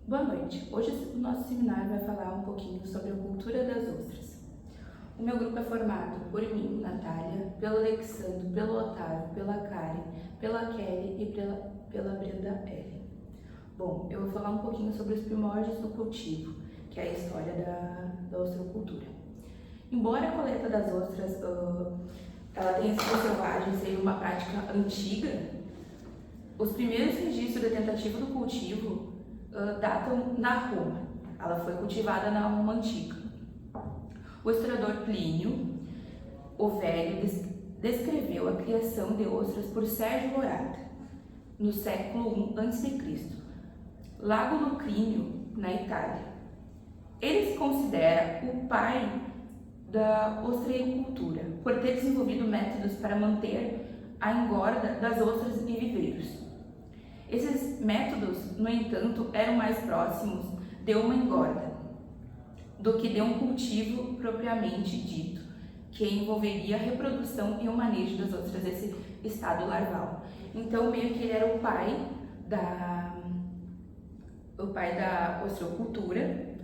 Boa noite. Hoje o nosso seminário vai falar um pouquinho sobre a cultura das ostras. O meu grupo é formado por mim, Natália, pelo Alexandre, pelo Otávio, pela Karen, pela Kelly e pela Brenda L. Bom, eu vou falar um pouquinho sobre os primórdios do cultivo, que é a história da ostracultura. Embora a coleta das ostras ela tenha sido selvagem e seja uma prática antiga, os primeiros registros da tentativa do cultivo datam na Roma. Ela foi cultivada na Roma antiga. O historiador Plínio, o Velho, descreveu a criação de ostras por Sérgio Morata, no século I a.C., Lago Lucrinio, na Itália. Ele se considera o pai da ostreicultura, por ter desenvolvido métodos para manter a engorda das ostras em viveiros. Esses métodos, no entanto, eram mais próximos de uma engorda do que de um cultivo propriamente dito, que envolveria a reprodução e o manejo das ostras desse estado larval. Então, meio que ele era o pai da ostracultura.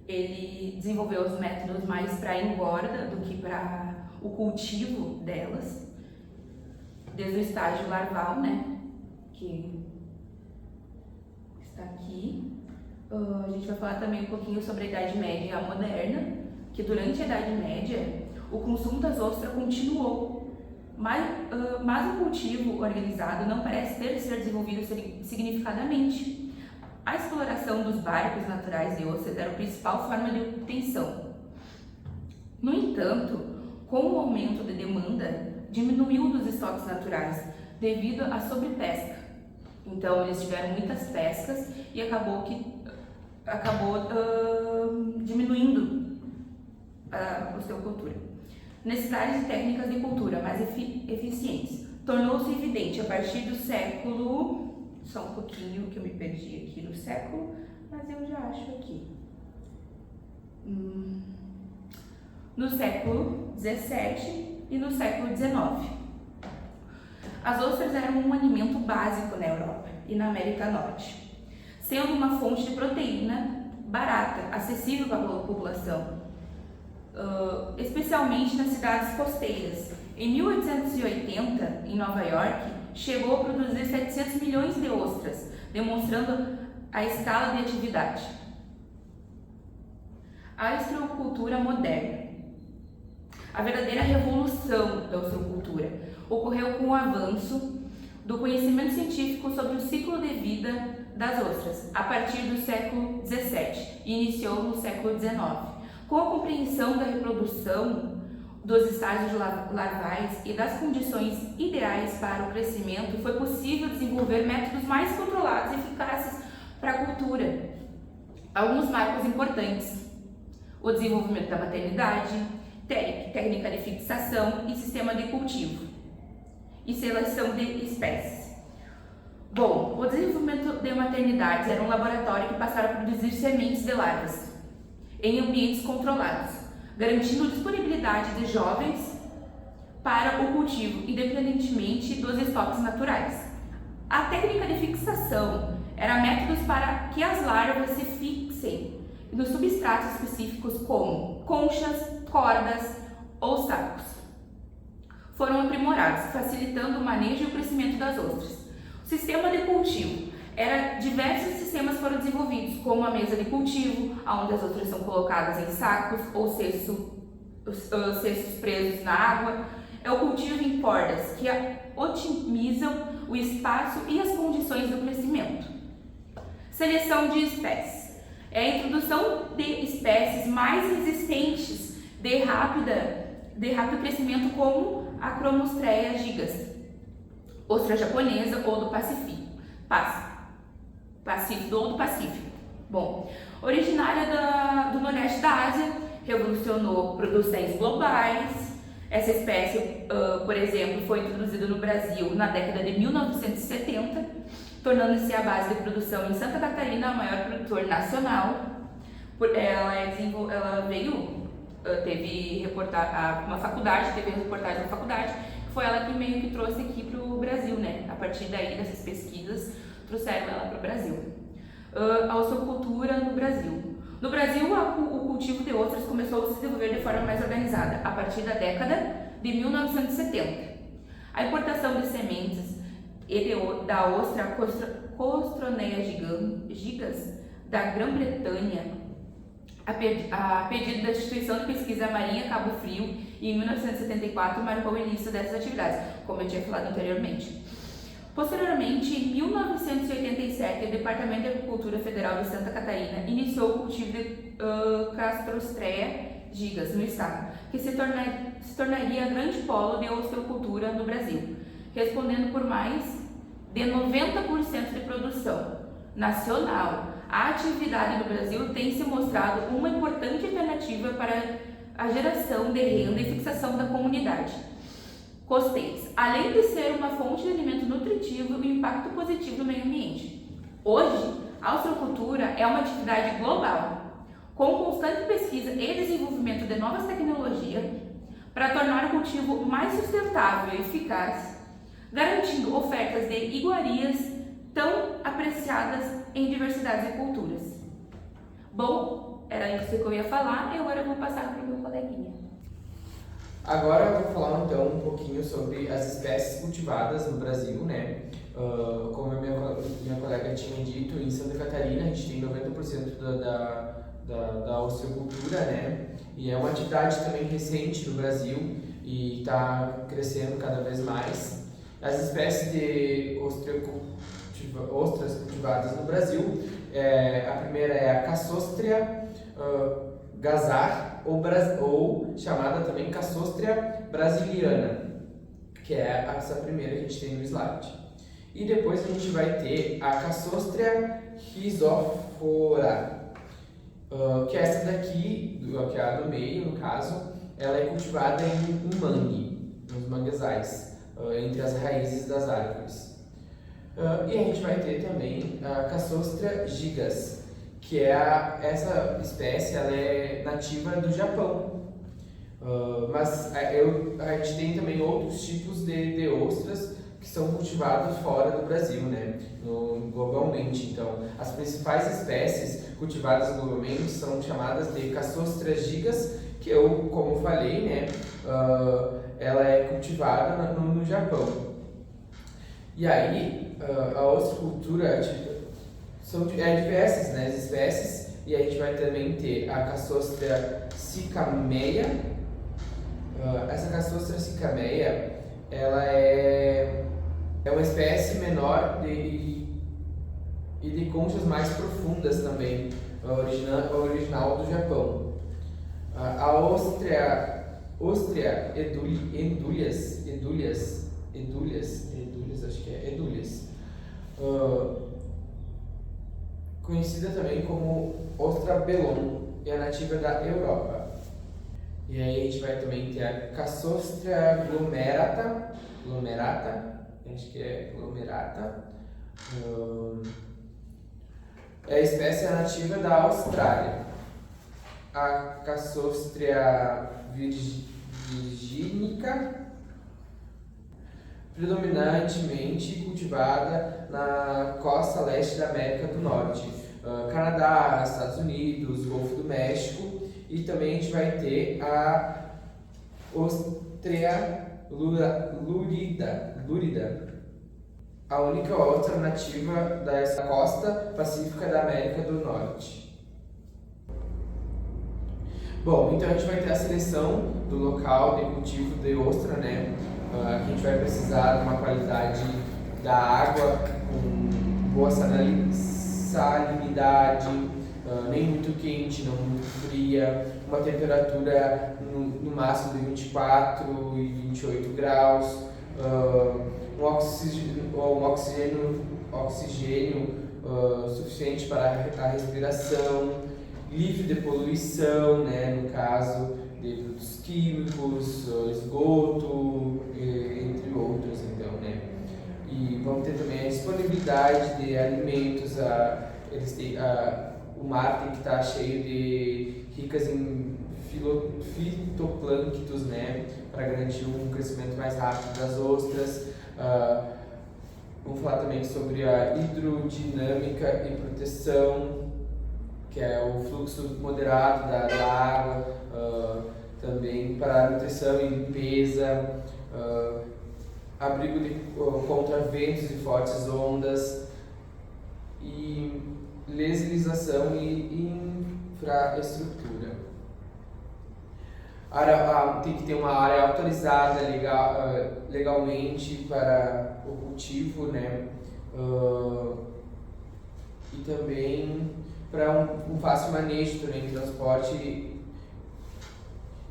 Ele desenvolveu os métodos mais para a engorda do que para o cultivo delas, desde o estágio larval, né, que está aqui. A gente vai falar também um pouquinho sobre a Idade Média e a Moderna, que durante a Idade Média o consumo das ostras continuou, mas o cultivo organizado não parece ter sido desenvolvido significadamente. A exploração dos barcos naturais de ostras era a principal forma de obtenção. No entanto, com o aumento da demanda, diminuiu dos estoques naturais devido à sobrepesca. Então, eles tiveram muitas pescas e acabou diminuindo a ostracultura. Necessidade de técnicas de cultura mais eficientes tornou-se evidente a partir do século... Só um pouquinho que eu me perdi aqui no século, mas eu já acho aqui. No século XVII e no século XIX. As ostras eram um alimento básico na Europa e na América Norte, sendo uma fonte de proteína barata, acessível para a população, especialmente nas cidades costeiras. Em 1880, em Nova York, chegou a produzir 700 milhões de ostras, demonstrando a escala de atividade. A ostracultura moderna. A verdadeira revolução da ostracultura ocorreu com o avanço do conhecimento científico sobre o ciclo de vida das ostras, a partir do século XVII e iniciou no século XIX. Com a compreensão da reprodução dos estágios larvais e das condições ideais para o crescimento, foi possível desenvolver métodos mais controlados e eficazes para a cultura. Alguns marcos importantes: o desenvolvimento da maternidade, técnica de fixação e sistema de cultivo e seleção de espécies. Bom, o desenvolvimento de maternidades era um laboratório que passaram a produzir sementes de larvas em ambientes controlados, garantindo disponibilidade de jovens para o cultivo, independentemente dos estoques naturais. A técnica de fixação era métodos para que as larvas se fixem nos substratos específicos como conchas, cordas ou sacos. Foram aprimorados, facilitando o manejo e o crescimento das ostras. O sistema de cultivo. Diversos sistemas foram desenvolvidos, como a mesa de cultivo, onde as ostras são colocadas em sacos ou cestos presos na água. É o cultivo em cordas, que otimizam o espaço e as condições do crescimento. Seleção de espécies. É a introdução de espécies mais resistentes de rápido crescimento, como a Chromostreia gigas, ostra japonesa ou do Pacífico. Bom, originária do Nordeste da Ásia, revolucionou produções globais. Essa espécie, por exemplo, foi introduzida no Brasil na década de 1970, tornando-se a base de produção em Santa Catarina, o maior produtor nacional. Uma faculdade, teve reportagem na faculdade, que foi ela que meio que trouxe aqui para o Brasil, né? A partir daí, dessas pesquisas, trouxeram ela para o Brasil. a osteocultura no Brasil. No Brasil, o cultivo de ostras começou a se desenvolver de forma mais organizada a partir da década de 1970. A importação de sementes da ostra Costroneia gigas da Grã-Bretanha, a pedido da Instituição de Pesquisa Marinha Cabo Frio, em 1974 marcou o início dessas atividades, como eu tinha falado anteriormente. Posteriormente, em 1987, o Departamento de Agricultura Federal de Santa Catarina iniciou o cultivo de Castostreia gigas no estado, que se tornaria grande polo de osteocultura no Brasil, respondendo por mais de 90% de produção nacional. A atividade no Brasil tem se mostrado uma importante alternativa para a geração de renda e fixação da comunidade costeiras, além de ser uma fonte de alimento nutritivo e um impacto positivo no meio ambiente. Hoje, a osteocultura é uma atividade global, com constante pesquisa e desenvolvimento de novas tecnologias para tornar o cultivo mais sustentável e eficaz, garantindo ofertas de iguarias tão apreciadas em diversidades e culturas. Bom, era isso que eu ia falar e agora eu vou passar para o meu coleguinha. Agora eu vou falar então um pouquinho sobre as espécies cultivadas no Brasil, né? Como a minha colega tinha dito, em Santa Catarina a gente tem 90% da osteocultura, né? E é uma atividade também recente no Brasil e está crescendo cada vez mais. As espécies de ostras cultivadas no Brasil, a primeira é a Cassostrea gazar, ou chamada também Cassostrea brasiliana, que é essa primeira que a gente tem no slide. E depois a gente vai ter a Cassostrea rhizophora, que é essa daqui, que é a do meio no caso, ela é cultivada em mangue, nos manguezais, entre as raízes das árvores. E a gente vai ter também a Cassostrea gigas, que é essa espécie, ela é nativa do Japão. Mas a gente tem também outros tipos de ostras que são cultivados fora do Brasil, né? Globalmente. Então, as principais espécies cultivadas globalmente são chamadas de Cassostrea gigas, que eu, como falei, né? Ela é cultivada no Japão. E aí, a osteocultura são diversas, né, as espécies, e a gente vai também ter a Cassostrea sicameia. Essa Cassostrea sicameia, ela é uma espécie menor e de conchas mais profundas também, original do Japão. A Ostrea edulias, acho que é edulias, conhecida também como Ostra bellon, é nativa da Europa. E aí a gente vai também ter a Cassostrea glomerata, acho que é glomerata. É a espécie nativa da Austrália. A Cassostrea virginica, predominantemente cultivada na costa leste da América do Norte, Canadá, Estados Unidos, Golfo do México, e também a gente vai ter a Ostrea lurida, a única ostra nativa da costa pacífica da América do Norte. Bom, então a gente vai ter a seleção do local de cultivo de ostra, né? A gente vai precisar de uma qualidade da água com boa salinidade, nem muito quente, não muito fria, uma temperatura no máximo de 24 e 28 graus, um oxigênio suficiente para a respiração, livre de poluição, né, no caso de produtos químicos, esgoto, entre outros, então, né. E vamos ter também a disponibilidade de alimentos, o mar tem que estar cheio de ricas em fitoplânctons, né, para garantir um crescimento mais rápido das ostras. Vamos falar também sobre a hidrodinâmica e proteção, que é o fluxo moderado da água, também para nutrição e limpeza, abrigo contra ventos e fortes ondas, e lesilização e infraestrutura. Tem que ter uma área autorizada legalmente para o cultivo, né? E também para um fácil manejo, também transporte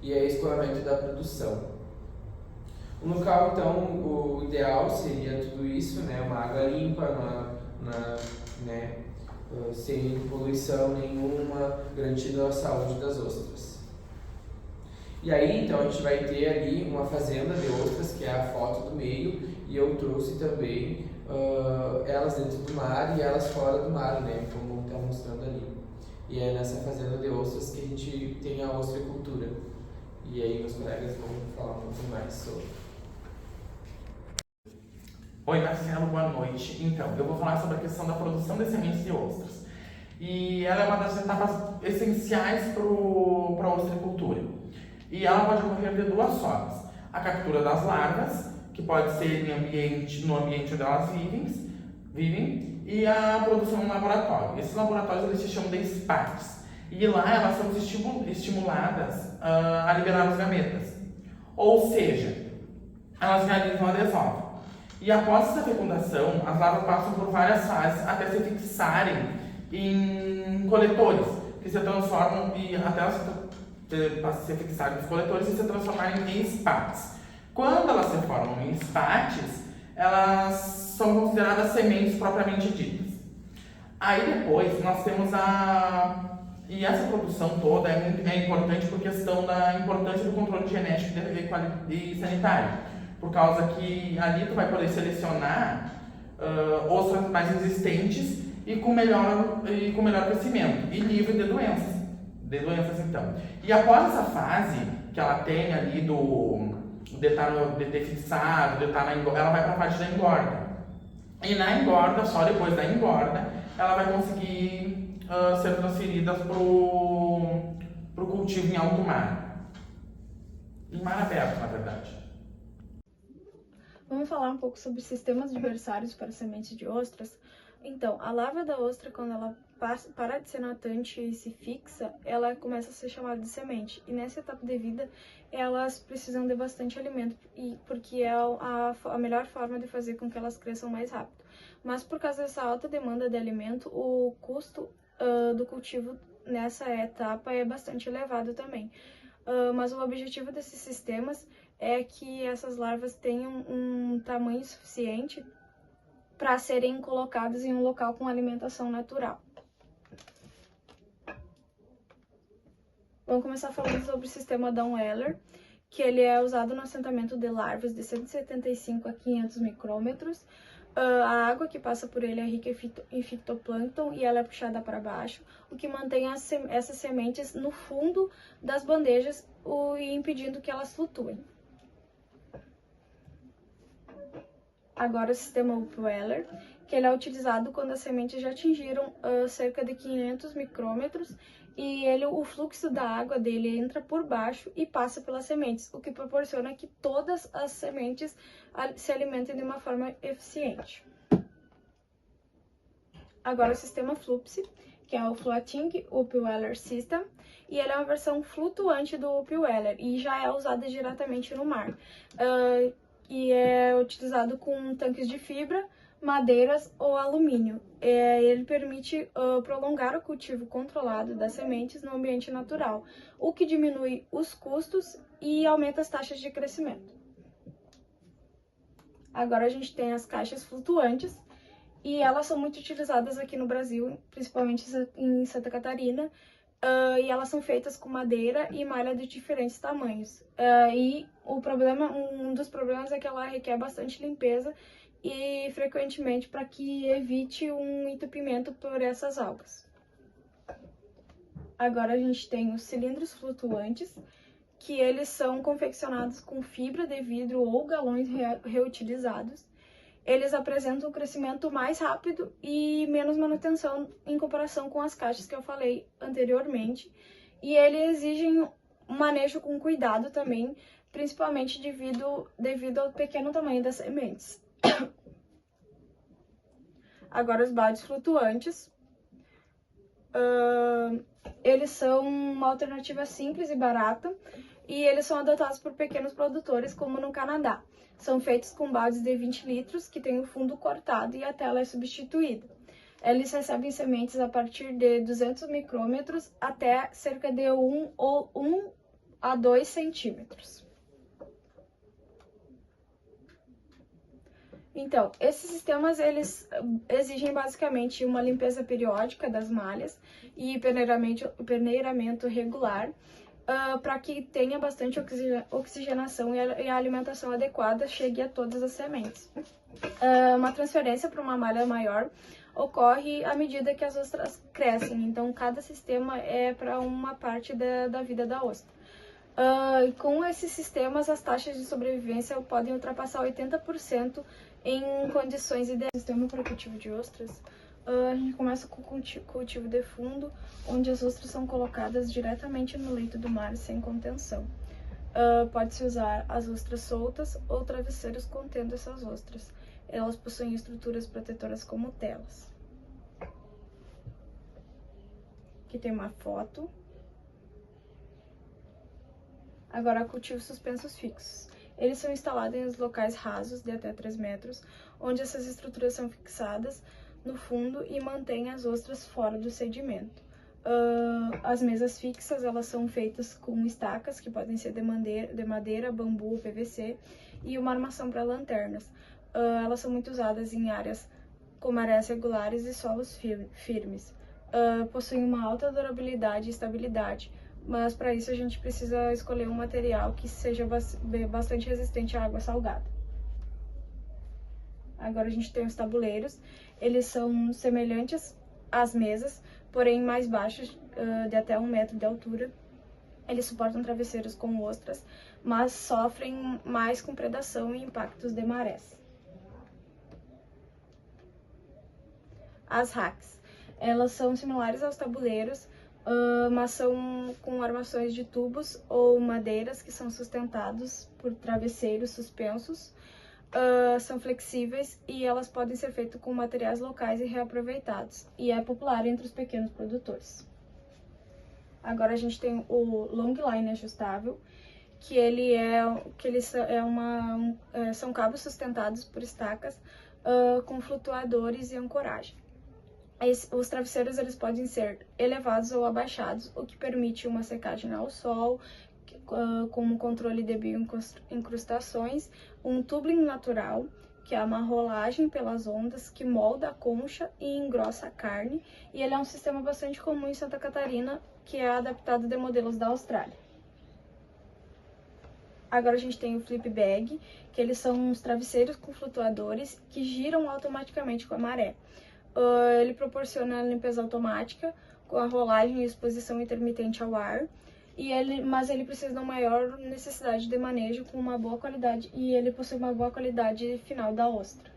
e escoamento da produção. O local, então, o ideal seria tudo isso, né? Uma água limpa, né? Sem poluição nenhuma, garantindo a saúde das ostras. E aí, então, a gente vai ter ali uma fazenda de ostras, que é a foto do meio, e eu trouxe também elas dentro do mar e elas fora do mar, né? Como está mostrando ali. E é nessa fazenda de ostras que a gente tem a ostricultura. E aí, meus colegas vão falar um pouco mais sobre. Oi, Marcelo, boa noite. Então, eu vou falar sobre a questão da produção de sementes de ostras. E ela é uma das etapas essenciais para a ostricultura. E ela pode ocorrer de duas formas. A captura das larvas, que pode ser no ambiente onde elas vivem, e a produção em laboratório. Esses laboratórios eles se chamam de SPARTs. E lá elas são estimuladas a liberar os gametas. Ou seja, elas realizam a desova. E após essa fecundação, as larvas passam por várias fases até se fixarem em coletores, que se transformam se fixarem nos coletores e se transformarem em espates. Quando elas se formam em espates, elas são consideradas sementes propriamente ditas. Aí depois nós temos E essa produção toda é importante por questão da importância do controle genético e sanitário. Por causa que ali tu vai poder selecionar ostras mais resistentes e com melhor crescimento e livre de doenças então. E após essa fase que ela tem ali de fixado, de estar na engorda, ela vai para a parte da engorda. E na engorda, só depois da engorda, ela vai conseguir ser transferida para o cultivo em alto mar. Em mar aberto, na verdade. Vamos falar um pouco sobre sistemas adversários para sementes de ostras. Então, a larva da ostra, quando ela para de ser natante e se fixa, ela começa a ser chamada de semente. E nessa etapa de vida, elas precisam de bastante alimento, porque é a melhor forma de fazer com que elas cresçam mais rápido. Mas por causa dessa alta demanda de alimento, o custo do cultivo nessa etapa é bastante elevado também. Mas o objetivo desses sistemas é que essas larvas tenham um tamanho suficiente para serem colocadas em um local com alimentação natural. Vamos começar falando sobre o sistema Down-Weller, que ele é usado no assentamento de larvas de 175 a 500 micrômetros. A água que passa por ele é rica em fitoplâncton e ela é puxada para baixo, o que mantém essas sementes no fundo das bandejas e impedindo que elas flutuem. Agora o sistema Up-Weller, que ele é utilizado quando as sementes já atingiram cerca de 500 micrômetros e o fluxo da água dele entra por baixo e passa pelas sementes, o que proporciona que todas as sementes se alimentem de uma forma eficiente. Agora o sistema FLUPSY, que é o Floating Up-Weller System, e ele é uma versão flutuante do Up-Weller e já é usada diretamente no mar. E é utilizado com tanques de fibra, madeiras ou alumínio. Ele permite prolongar o cultivo controlado das sementes no ambiente natural, o que diminui os custos e aumenta as taxas de crescimento. Agora a gente tem as caixas flutuantes e elas são muito utilizadas aqui no Brasil, principalmente em Santa Catarina. E elas são feitas com madeira e malha de diferentes tamanhos. Um dos problemas é que ela requer bastante limpeza e frequentemente para que evite um entupimento por essas algas. Agora a gente tem os cilindros flutuantes, que eles são confeccionados com fibra de vidro ou galões reutilizados. eles apresentam um crescimento mais rápido e menos manutenção em comparação com as caixas que eu falei anteriormente. E eles exigem um manejo com cuidado também, principalmente devido ao pequeno tamanho das sementes. Agora, os baldes flutuantes. Eles são uma alternativa simples e barata, e eles são adotados por pequenos produtores, como no Canadá. São feitos com baldes de 20 litros, que tem o fundo cortado e a tela é substituída. Eles recebem sementes a partir de 200 micrômetros até cerca de 1 a 2 centímetros. Então, esses sistemas, eles exigem basicamente uma limpeza periódica das malhas e peneiramento regular, para que tenha bastante oxigenação e a alimentação adequada chegue a todas as sementes. Uma transferência para uma malha maior ocorre à medida que as ostras crescem, então cada sistema é para uma parte da vida da ostra. Com esses sistemas, as taxas de sobrevivência podem ultrapassar 80% em condições ideais. Sistema para cultivo de ostras. A gente começa com o cultivo de fundo, onde as ostras são colocadas diretamente no leito do mar, sem contenção. Pode-se usar as ostras soltas ou travesseiros contendo essas ostras. Elas possuem estruturas protetoras como telas. Aqui tem uma foto. Agora, cultivos suspensos fixos. Eles são instalados em locais rasos de até 3 metros, onde essas estruturas são fixadas no fundo e mantêm as ostras fora do sedimento. As mesas fixas, elas são feitas com estacas, que podem ser de madeira, bambu ou PVC, e uma armação para lanternas. Elas são muito usadas em áreas com marés regulares e solos firmes. Possuem uma alta durabilidade e estabilidade, mas para isso a gente precisa escolher um material que seja bastante resistente à água salgada. Agora a gente tem os tabuleiros. Eles são semelhantes às mesas, porém mais baixos, de até 1 metro de altura. Eles suportam travesseiros com ostras, mas sofrem mais com predação e impactos de marés. As racks. Elas são similares aos tabuleiros, mas são com armações de tubos ou madeiras que são sustentados por travesseiros suspensos. São flexíveis e elas podem ser feitas com materiais locais e reaproveitados, e é popular entre os pequenos produtores. Agora a gente tem o long line ajustável, são cabos sustentados por estacas com flutuadores e ancoragem. Os travesseiros, eles podem ser elevados ou abaixados, o que permite uma secagem ao sol, como controle de bioincrustações, um tubing natural, que é uma rolagem pelas ondas que molda a concha e engrossa a carne, e ele é um sistema bastante comum em Santa Catarina, que é adaptado de modelos da Austrália. Agora a gente tem o flip bag, que eles são uns travesseiros com flutuadores que giram automaticamente com a maré. Ele proporciona limpeza automática, com a rolagem e exposição intermitente ao ar, mas ele precisa de uma maior necessidade de manejo com uma boa qualidade, e ele possui uma boa qualidade final da ostra.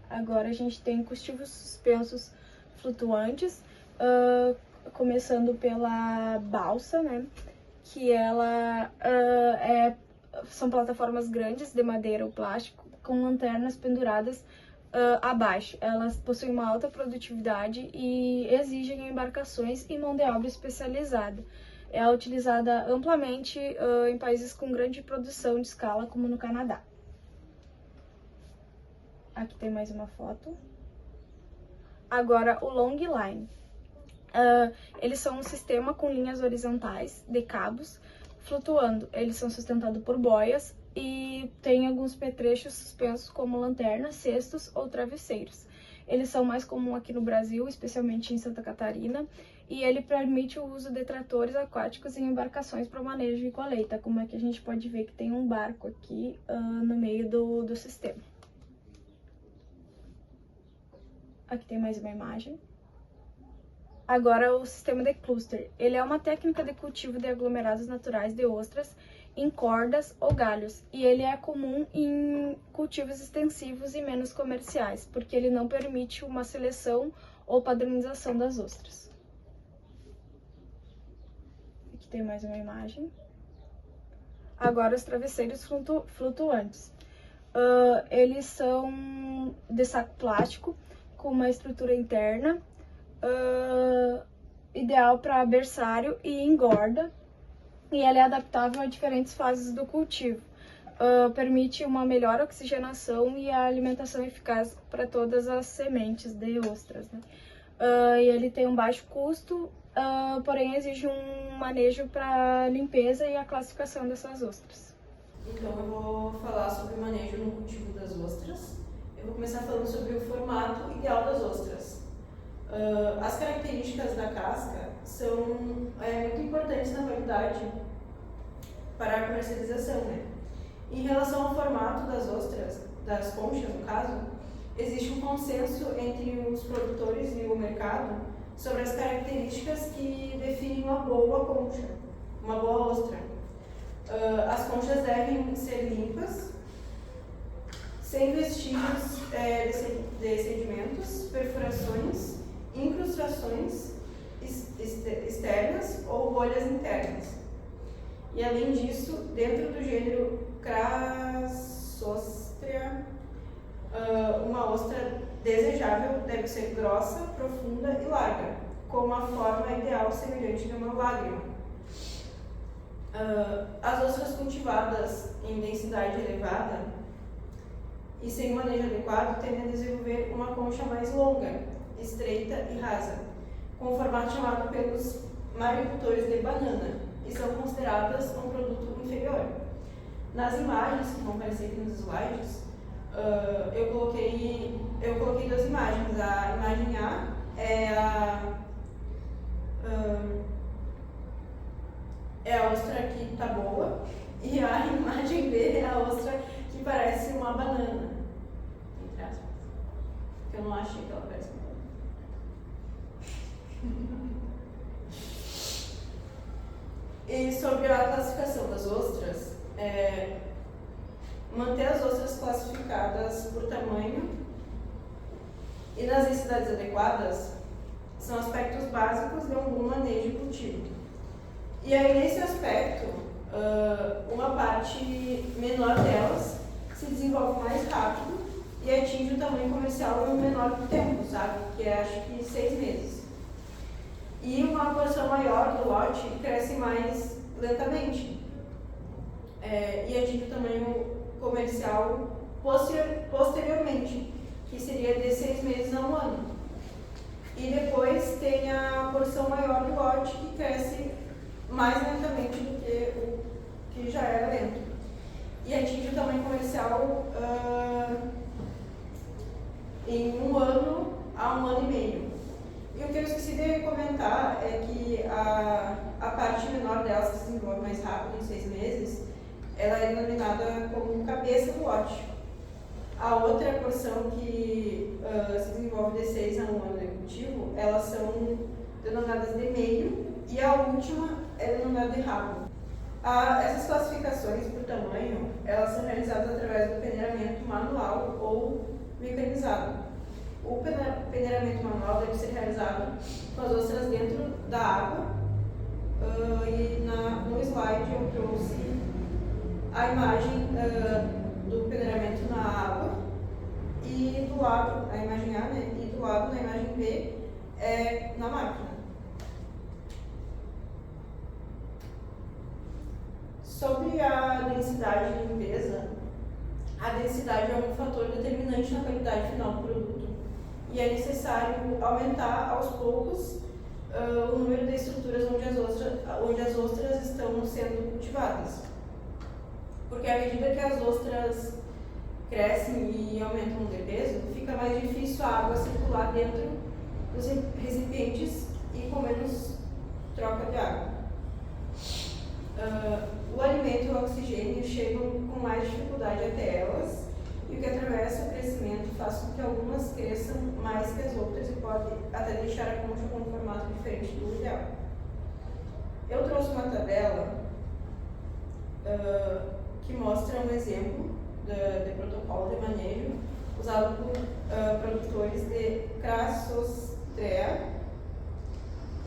Agora a gente tem cultivos suspensos flutuantes, começando pela balsa, né? Que são plataformas grandes de madeira ou plástico com lanternas penduradas abaixo. Elas possuem uma alta produtividade e exigem embarcações e mão de obra especializada. É utilizada amplamente em países com grande produção de escala, como no Canadá. Aqui tem mais uma foto. Agora, o long line. Eles são um sistema com linhas horizontais de cabos flutuando. Eles são sustentados por boias e tem alguns petrechos suspensos como lanternas, cestos ou travesseiros. Eles são mais comuns aqui no Brasil, especialmente em Santa Catarina, e ele permite o uso de tratores aquáticos em embarcações para manejo e colheita, como é que a gente pode ver que tem um barco aqui no meio do sistema. Aqui tem mais uma imagem. Agora, o sistema de cluster. Ele é uma técnica de cultivo de aglomerados naturais de ostras em cordas ou galhos, e ele é comum em cultivos extensivos e menos comerciais, porque ele não permite uma seleção ou padronização das ostras. Aqui tem mais uma imagem. Agora os travesseiros flutuantes. Eles são de saco plástico, com uma estrutura interna, ideal para berçário e engorda, e ela é adaptável a diferentes fases do cultivo. Permite uma melhor oxigenação e a alimentação eficaz para todas as sementes de ostras, né? E ele tem um baixo custo, porém exige um manejo para limpeza e a classificação dessas ostras. Então eu vou falar sobre o manejo no cultivo das ostras. Eu vou começar falando sobre o formato ideal das ostras. As características da casca são muito importantes na qualidade para a comercialização, né? Em relação ao formato das ostras, das conchas no caso, existe um consenso entre os produtores e o mercado sobre as características que definem uma boa concha, uma boa ostra. As conchas devem ser limpas, sem vestígios de sedimentos, perfurações, incrustações externas ou bolhas internas. E além disso, dentro do gênero Crassostrea, uma ostra desejável deve ser grossa, profunda e larga, com uma forma ideal semelhante a uma lágrima. As ostras cultivadas em densidade elevada e sem manejo adequado tendem a desenvolver uma concha mais longa, estreita e rasa, com um formato chamado pelos maricultores de banana, e são consideradas um produto inferior. Nas imagens que vão aparecer aqui nos slides, eu coloquei duas imagens. A imagem A é a ostra que tá boa, e a imagem B é a ostra que parece uma banana, entre aspas, que eu não achei que ela parece uma banana. E sobre a classificação das ostras, manter as ostras classificadas por tamanho e nas densidades adequadas são aspectos básicos de um bom manejo de cultivo. E aí, nesse aspecto, uma parte menor delas se desenvolve mais rápido e atinge o tamanho comercial em um menor tempo, sabe? Que é, acho que 6 meses. E uma porção maior do lote cresce mais lentamente e atinge o tamanho comercial posteriormente, que seria de 6 meses a 1 ano. E depois tem a porção maior do lote que cresce mais lentamente do que o que já era lento. E atinge o tamanho comercial em 1 ano a 1 ano e meio. E o que eu esqueci de comentar é que a parte menor delas, que se desenvolve mais rápido, em 6 meses, ela é denominada como cabeça do lote. A outra porção que se desenvolve de 6 a 1 ano de cultivo, elas são denominadas de meio, e a última é denominada de rabo. Essas classificações por tamanho, elas são realizadas através do peneiramento manual ou mecanizado. O peneiramento manual deve ser realizado com as ostras dentro da água, e no slide eu trouxe a imagem do peneiramento na água, e do lado, a imagem A, né, e do lado, na imagem B, na máquina. Sobre a densidade de limpeza, a densidade é um fator determinante na qualidade final do produto. E é necessário aumentar aos poucos o número de estruturas onde as ostras estão sendo cultivadas. Porque à medida que as ostras crescem e aumentam de peso, fica mais difícil a água circular dentro dos recipientes e com menos troca de água. O alimento e o oxigênio chegam com mais dificuldade até elas, e o que atravessa o crescimento faz com que algumas cresçam mais que as outras e pode até deixar a concha com um formato diferente do ideal. Eu trouxe uma tabela que mostra um exemplo de protocolo de manejo usado por produtores de Crassostrea,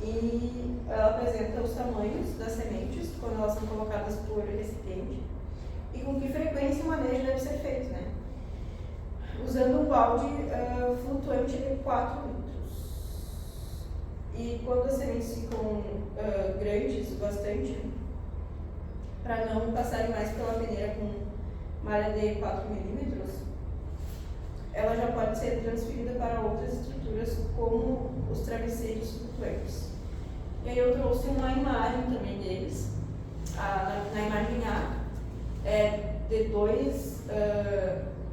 e ela apresenta os tamanhos das sementes quando elas são colocadas por recipiente e com que frequência o manejo deve ser feito, né? Usando um balde flutuante de 4 litros. E quando as sementes ficam grandes, bastante, para não passarem mais pela peneira com malha de 4 milímetros, ela já pode ser transferida para outras estruturas, como os travesseiros flutuantes. E aí eu trouxe uma imagem também deles. Na imagem A é de 2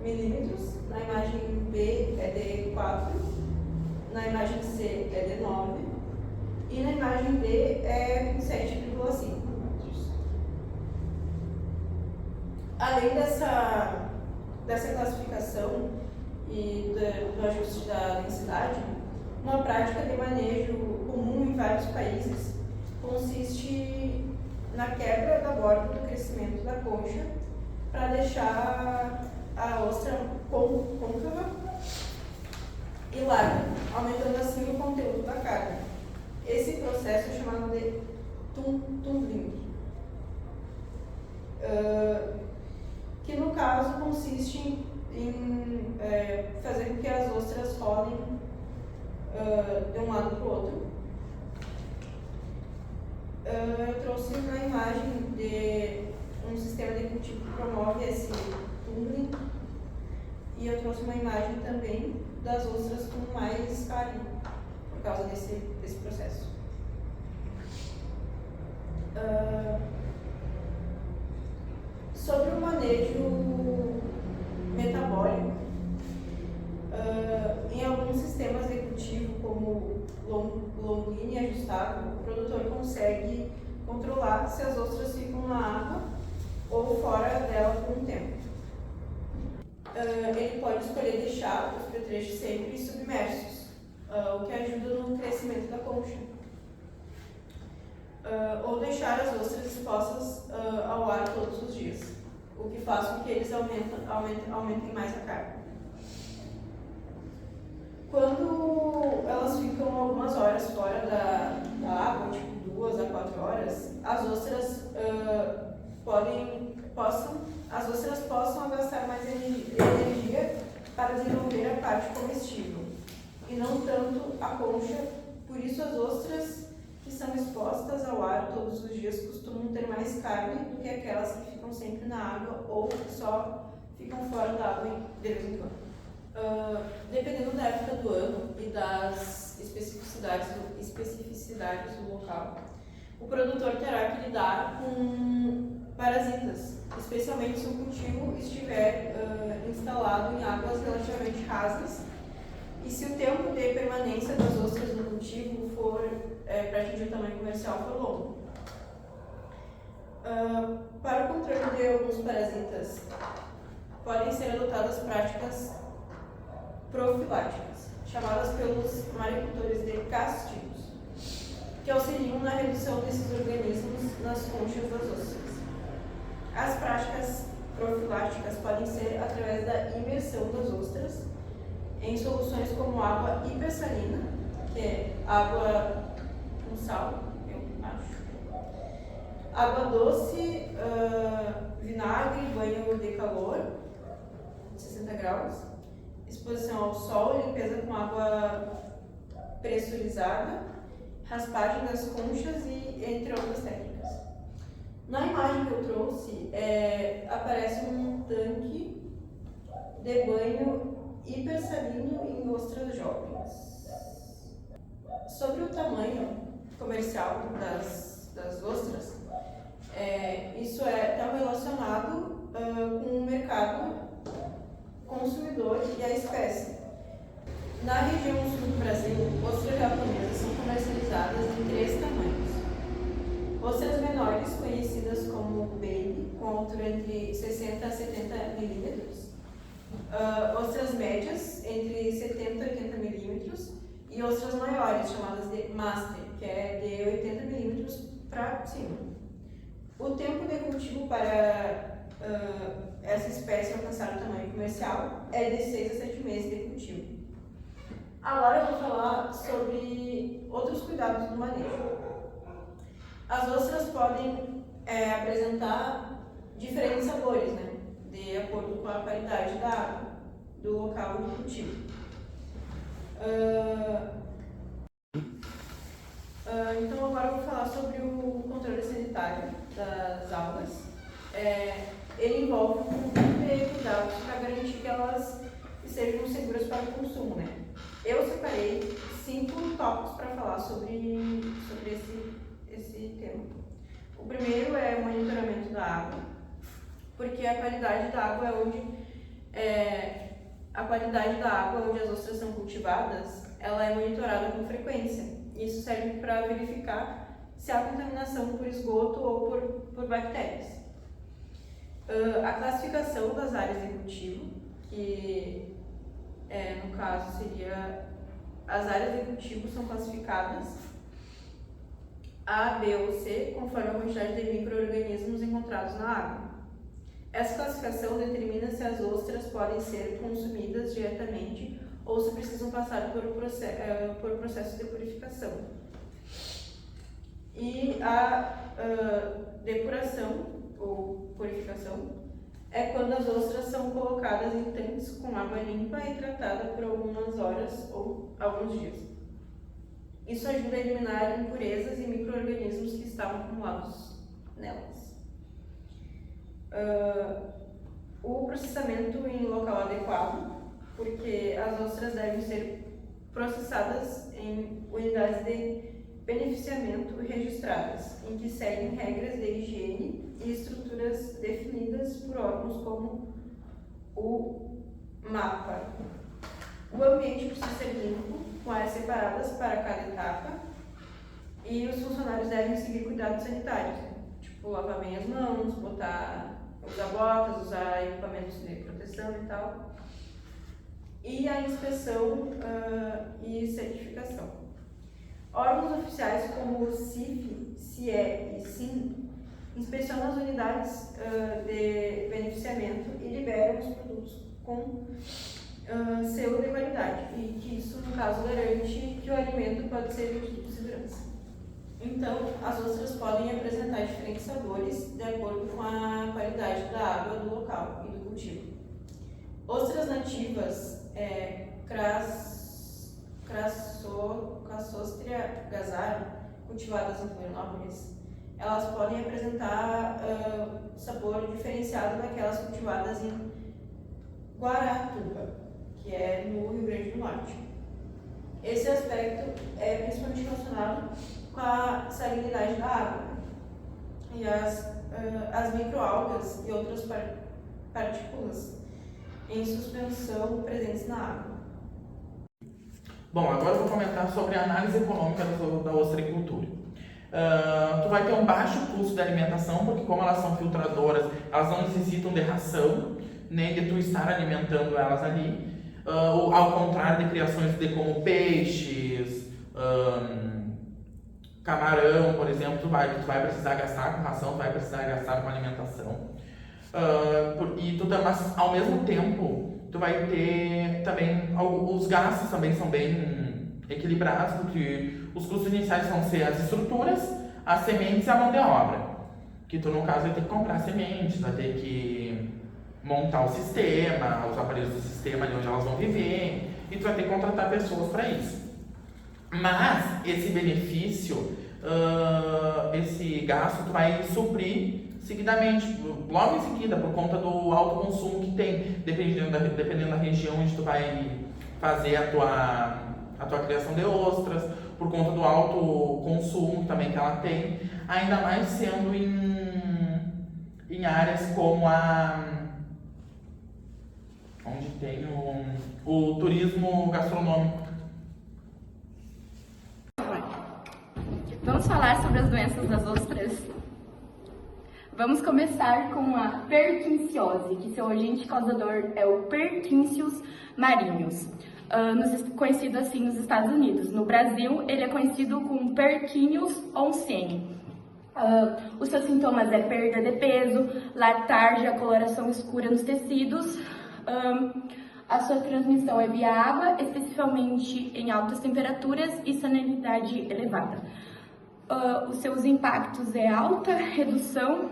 milímetros, na imagem B é de 4, na imagem C é de 9 e na imagem D é 7,5 milímetros. Além dessa classificação e do ajuste da densidade, uma prática de manejo comum em vários países consiste na quebra da borda do crescimento da concha para deixar a ostra côncava e larga, aumentando assim o conteúdo da carne. Esse processo é chamado de tumbling, que no caso consiste em fazer com que as ostras rolem de um lado para o outro. Eu trouxe uma imagem de um sistema de cultivo que promove esse tumbling, e eu trouxe uma imagem também das ostras com mais carne por causa desse processo. Sobre o manejo metabólico, em alguns sistemas de cultivo, como longline ajustável, o produtor consegue controlar se as ostras ficam na água ou fora dela por um tempo. Ele pode escolher deixar os petrechos sempre submersos, o que ajuda no crescimento da concha, ou deixar as ostras expostas ao ar todos os dias, o que faz com que eles aumentem mais a carne. Quando elas ficam algumas horas fora da água, tipo 2 a 4 horas, as ostras possam gastar mais energia para desenvolver a parte comestível, e não tanto a concha. Por isso, as ostras que são expostas ao ar todos os dias costumam ter mais carne do que aquelas que ficam sempre na água ou que só ficam fora da água de vez em quando. Dependendo da época do ano e das especificidades do local, o produtor terá que lidar com parasitas, especialmente se o cultivo estiver instalado em águas relativamente rasas e se o tempo de permanência das ostras no cultivo for para atingir o tamanho comercial for longo. Para o controle de alguns parasitas, podem ser adotadas práticas profiláticas, chamadas pelos maricultores de castigos, que auxiliam na redução desses organismos nas conchas das ostras. As práticas profiláticas podem ser através da imersão das ostras em soluções como água hipersalina, que é água com sal, eu acho, água doce, vinagre, banho de calor, 60 graus, exposição ao sol, limpeza com água pressurizada, raspagem das conchas e entre outras técnicas. Na imagem que eu trouxe, aparece um tanque de banho hipersalino em ostras jovens. Sobre o tamanho comercial das ostras, isso está relacionado com o mercado consumidor e a espécie. Na região sul do Brasil, ostras japonesas são comercializadas em 3 tamanhos. Ostras menores, conhecidas como baby, com altura entre 60 a 70 milímetros. Ostras médias, entre 70 e 80 milímetros. E ostras maiores, chamadas de master, que é de 80 milímetros para cima. O tempo de cultivo para essa espécie alcançar o tamanho comercial é de 6 a 7 meses de cultivo. Agora eu vou falar sobre outros cuidados do manejo. As ostras podem apresentar diferentes sabores, né? De acordo com a qualidade da água do local do cultivo. Então agora eu vou falar sobre o controle sanitário das algas. Ele envolve um conjunto de cuidados para garantir que elas sejam seguras para o consumo, né? Eu separei 5 tópicos para falar sobre esse tema. O primeiro é o monitoramento da água, porque a qualidade da água onde as ostras são cultivadas, ela é monitorada com frequência. Isso serve para verificar se há contaminação por esgoto ou por bactérias. A classificação das áreas de cultivo, que no caso seria as áreas de cultivo são classificadas A, B ou C, conforme a quantidade de micro-organismos encontrados na água. Essa classificação determina se as ostras podem ser consumidas diretamente ou se precisam passar por processo de purificação. E a depuração ou purificação é quando as ostras são colocadas em tanques com água limpa e tratada por algumas horas ou alguns dias. Isso ajuda a eliminar impurezas e micro-organismos que estavam acumulados nelas. O processamento em local adequado, porque as ostras devem ser processadas em unidades de beneficiamento registradas, em que seguem regras de higiene e estruturas definidas por órgãos como o MAPA. O ambiente precisa ser limpo, com áreas separadas para cada etapa, e os funcionários devem seguir cuidados sanitários, tipo lavar bem as mãos, usar botas, usar equipamentos de proteção e tal. E a inspeção e certificação. Órgãos oficiais como o CIF, CIE e SIM inspecionam as unidades de beneficiamento e liberam os produtos com selo de qualidade, e que isso, no caso, garante que o alimento pode ser vendido com segurança. Então, as ostras podem apresentar diferentes sabores de acordo com a qualidade da água do local e do cultivo. Ostras nativas, Crassostria gazara, cultivadas em Florianópolis, elas podem apresentar sabor diferenciado daquelas cultivadas em Guaratuba, que é no Rio Grande do Norte. Esse aspecto é principalmente relacionado com a salinidade da água e as microalgas e outras partículas em suspensão presentes na água. Bom, agora eu vou comentar sobre a análise econômica da ostreicultura. Tu vai ter um baixo custo de alimentação, porque como elas são filtradoras, elas não necessitam de ração, nem de tu estar alimentando elas ali, ao contrário de criações como peixes, camarão, por exemplo, tu vai precisar gastar com ração, tu vai precisar gastar com alimentação. Mas ao mesmo tempo, tu vai ter também, os gastos também são bem equilibrados, porque os custos iniciais vão ser as estruturas, as sementes e a mão de obra. Que tu, no caso, vai ter que comprar sementes, vai ter que montar o sistema, os aparelhos do sistema ali onde elas vão viver, e tu vai ter que contratar pessoas para isso. Mas esse benefício, esse gasto, tu vai suprir seguidamente, logo em seguida, por conta do alto consumo que tem, dependendo da região onde tu vai fazer a tua criação de ostras, por conta do alto consumo também que ela tem, ainda mais sendo em áreas como onde tem o turismo gastronômico. Vamos falar sobre as doenças das ostras? Vamos começar com a perquinciose, que seu agente causador é o Perquinicius marinus, conhecido assim nos Estados Unidos. No Brasil, ele é conhecido como Perquinius onseni. Os seus sintomas é perda de peso, letargia, coloração escura nos tecidos. A sua transmissão é via água, especialmente em altas temperaturas e salinidade elevada. Os seus impactos é alta redução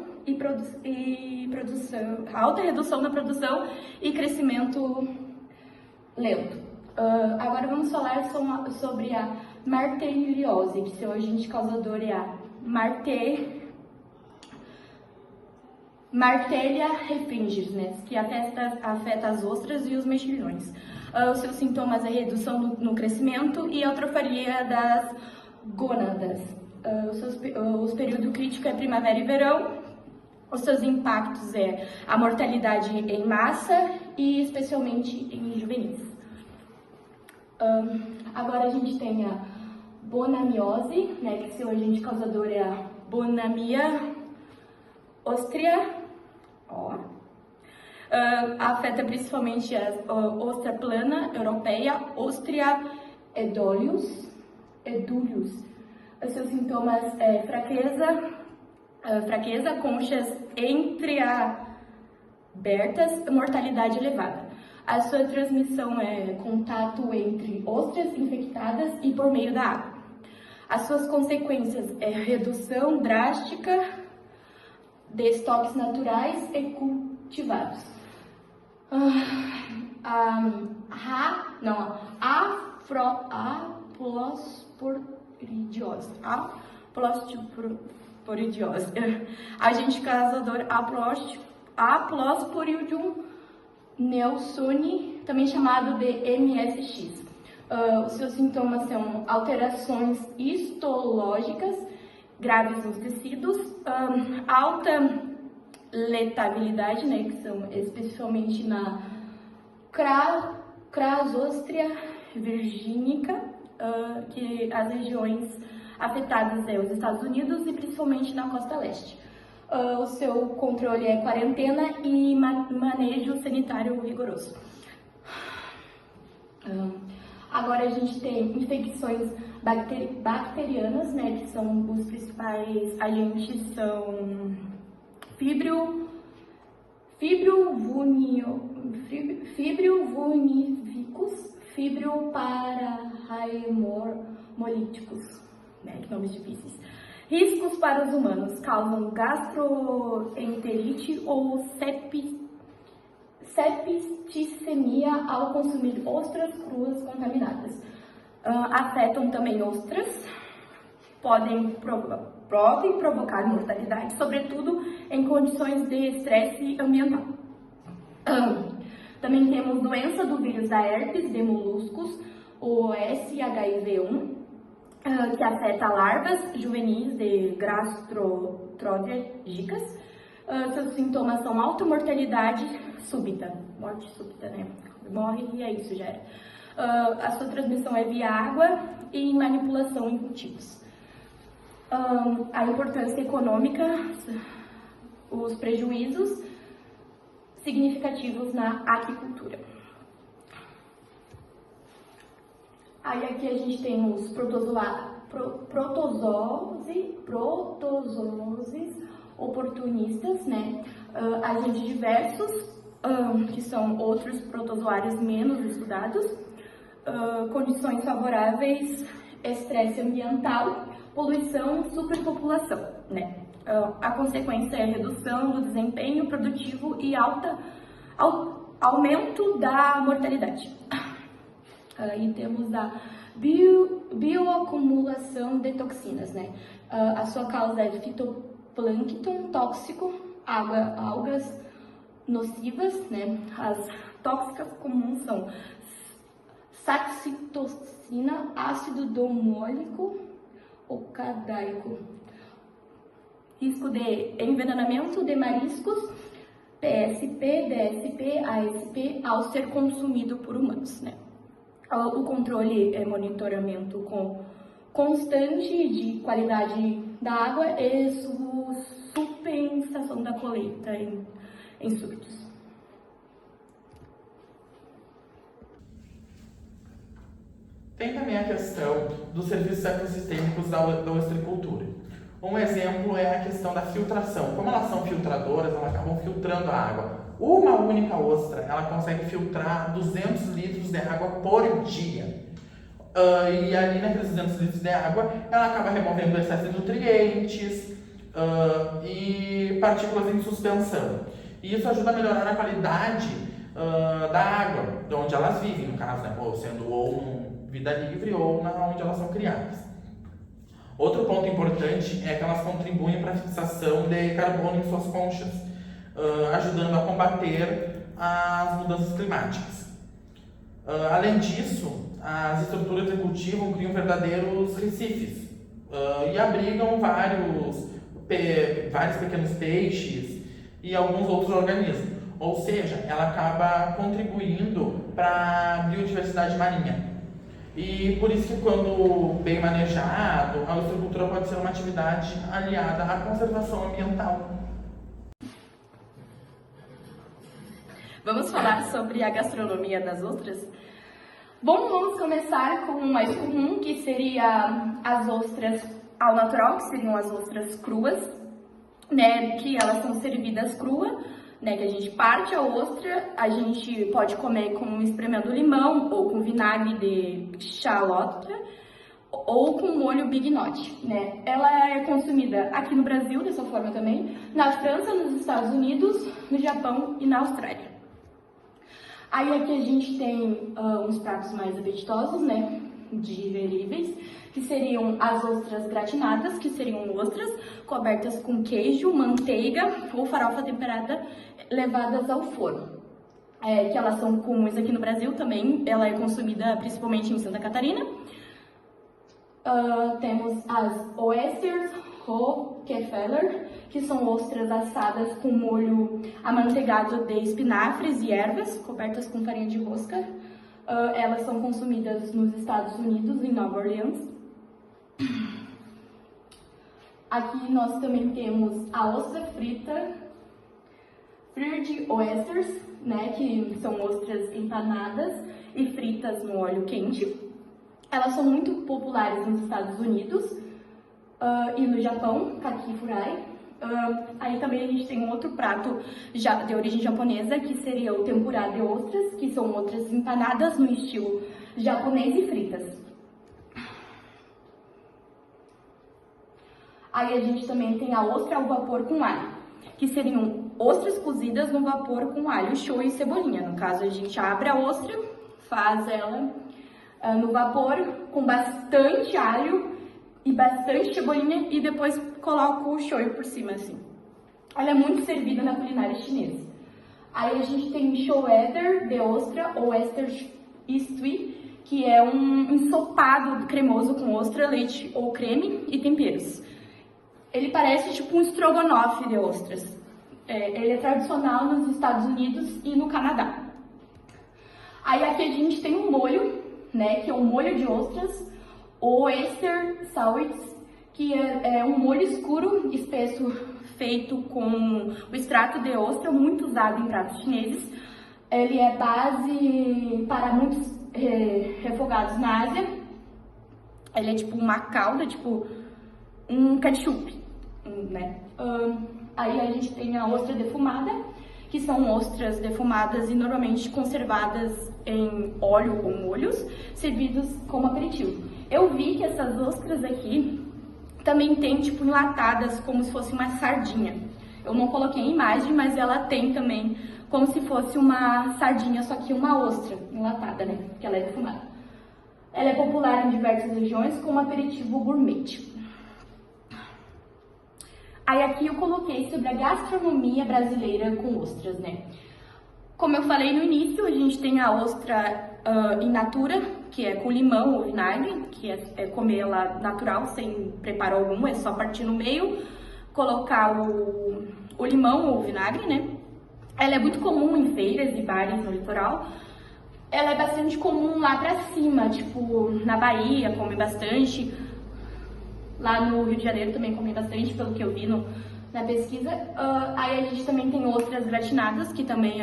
na produção e crescimento lento. Agora vamos falar sobre a marteliose, que seu agente causador é a Martelia refringens, né, que afeta as ostras e os mexilhões. Os seus sintomas é redução no crescimento e atrofia das gônadas. Os período crítico é primavera e verão. Os seus impactos é a mortalidade em massa e especialmente em juvenis. Agora a gente tem a bonamiose, né, que seu agente causador é a Bonamia ostrea. Afeta principalmente a ostra plana europeia, Ostrea edulius. Os seus sintomas é fraqueza, conchas entreabertas, mortalidade elevada. A sua transmissão é contato entre ostras infectadas e por meio da água. As suas consequências é redução drástica de estoques naturais e cultivados. Aplosporidiose. Agente causador Aplosporidium nelsoni, também chamado de MSX. Os seus sintomas são alterações histológicas graves nos tecidos, alta letabilidade, né, que são especialmente na Crasostrea virginica, que as regiões afetadas é os Estados Unidos e principalmente na costa leste. O seu controle é quarentena e manejo sanitário rigoroso. Agora a gente tem infecções bacterianas, né, que são os principais agentes são Fibrio vulnivicus, Fibrio parahaemolíticos, né, que nomes difíceis. Riscos para os humanos: causam gastroenterite ou septicemia ao consumir ostras cruas contaminadas. Afetam também ostras, podem provocar mortalidade, sobretudo em condições de estresse ambiental. Também temos doença do vírus da herpes de moluscos, o SHIV1, que afeta larvas juvenis de gastrotródicas. Seus sintomas são alta mortalidade súbita, morte súbita, né? Morre e é isso, já era. A sua transmissão é via água e manipulação em cultivos. A importância econômica, os prejuízos significativos na aquicultura. Aí aqui a gente tem os protozooses oportunistas, né? Agentes diversos, que são outros protozoários menos estudados, condições favoráveis, estresse ambiental, poluição, superpopulação, né? A consequência é redução do desempenho produtivo e aumento da mortalidade. E temos a bioacumulação de toxinas, né? A sua causa é fitoplâncton tóxico, algas nocivas, né? As tóxicas comuns são saxitocina, ácido domólico ou cadaico. Risco de envenenamento de mariscos, PSP, DSP, ASP, ao ser consumido por humanos, né? O controle é monitoramento constante de qualidade da água e suspensão da colheita em súbitos. Tem também a questão dos serviços ecossistêmicos da ostricultura. Um exemplo é a questão da filtração. Como elas são filtradoras, elas acabam filtrando a água. Uma única ostra, ela consegue filtrar 200 litros de água por dia. E ali naqueles 200 litros de água, ela acaba removendo excesso de nutrientes e partículas em suspensão. E isso ajuda a melhorar a qualidade da água, de onde elas vivem, no caso, né? Sendo ou vida livre ou onde elas são criadas. Outro ponto importante é que elas contribuem para a fixação de carbono em suas conchas, ajudando a combater as mudanças climáticas. Além disso, as estruturas de cultivo criam verdadeiros recifes e abrigam vários pequenos peixes e alguns outros organismos. Ou seja, ela acaba contribuindo para a biodiversidade marinha. E por isso que, quando bem manejado, a ostrecultura pode ser uma atividade aliada à conservação ambiental. Vamos falar sobre a gastronomia das ostras? Bom, vamos começar com o mais comum, que seria as ostras ao natural, que seriam as ostras cruas, né, que elas são servidas cruas, né, que a gente parte a ostra, a gente pode comer com espremendo limão ou com vinagre de xalota ou com molho Big Note, né. Ela é consumida aqui no Brasil dessa forma também, na França, nos Estados Unidos, no Japão e na Austrália. Aí aqui a gente tem uns pratos mais apetitosos, né, digeríveis, que seriam as ostras gratinadas, que seriam ostras cobertas com queijo, manteiga ou farofa temperada levadas ao forno. Que elas são comuns aqui no Brasil também, ela é consumida principalmente em Santa Catarina. Temos as oysters Rockefeller, que são ostras assadas com molho amanteigado de espinafres e ervas, cobertas com farinha de rosca. Elas são consumidas nos Estados Unidos, em Nova Orleans. Aqui nós também temos a ostra frita, fried oysters, né, que são ostras empanadas e fritas no óleo quente. Elas são muito populares nos Estados Unidos e no Japão, kakifurai. Aí também a gente tem um outro prato de origem japonesa, que seria o tempurá de ostras, que são ostras empanadas no estilo japonês e fritas. Aí a gente também tem a ostra ao vapor com alho, que seriam ostras cozidas no vapor com alho, shoyu e cebolinha. No caso, a gente abre a ostra, faz ela no vapor com bastante alho e bastante cebolinha e depois coloca o shoyu por cima, assim. Ela é muito servida na culinária chinesa. Aí a gente tem shoyu de ostra ou oyster stew, que é um ensopado cremoso com ostra, leite ou creme e temperos. Ele parece tipo um estrogonofe de ostras. Ele é tradicional nos Estados Unidos e no Canadá. Aí aqui a gente tem um molho, né, que é um molho de ostras, o oyster sauce, que é um molho escuro, espesso, feito com o extrato de ostra, muito usado em pratos chineses. Ele é base para muitos refogados na Ásia. Ele é tipo uma calda, tipo um ketchup, né? Aí a gente tem a ostra defumada, que são ostras defumadas e normalmente conservadas em óleo ou molhos, servidos como aperitivo. Eu vi que essas ostras aqui também tem tipo enlatadas, como se fosse uma sardinha. Eu não coloquei em imagem, mas ela tem também como se fosse uma sardinha, só que uma ostra enlatada, né? Porque ela é defumada. Ela é popular em diversas regiões como aperitivo gourmet. Aí aqui eu coloquei sobre a gastronomia brasileira com ostras, né? Como eu falei no início, a gente tem a ostra in natura, que é com limão ou vinagre, que é comer ela natural, sem preparo algum, é só partir no meio, colocar o limão ou o vinagre, né? Ela é muito comum em feiras e bares no litoral. Ela é bastante comum lá pra cima, tipo, na Bahia, come bastante. Lá no Rio de Janeiro também come bastante, pelo que eu vi na pesquisa. Aí a gente também tem ostras gratinadas, que também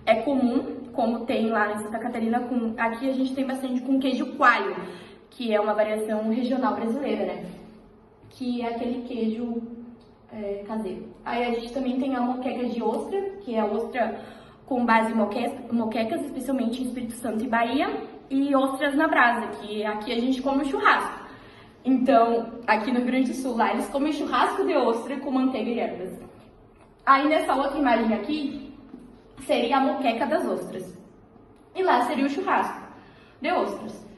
é comum, como tem lá em Santa Catarina. Aqui a gente tem bastante com queijo coalho, que é uma variação regional brasileira, né? que é aquele queijo caseiro. Aí a gente também tem a moqueca de ostra, que é a ostra com base em moquecas, especialmente em Espírito Santo e Bahia, e ostras na brasa, que aqui a gente come o churrasco. Então, aqui no Rio Grande do Sul, lá eles comem churrasco de ostra com manteiga e ervas. Aí nessa outra imagem aqui, seria a moqueca das ostras. E lá seria o churrasco de ostras.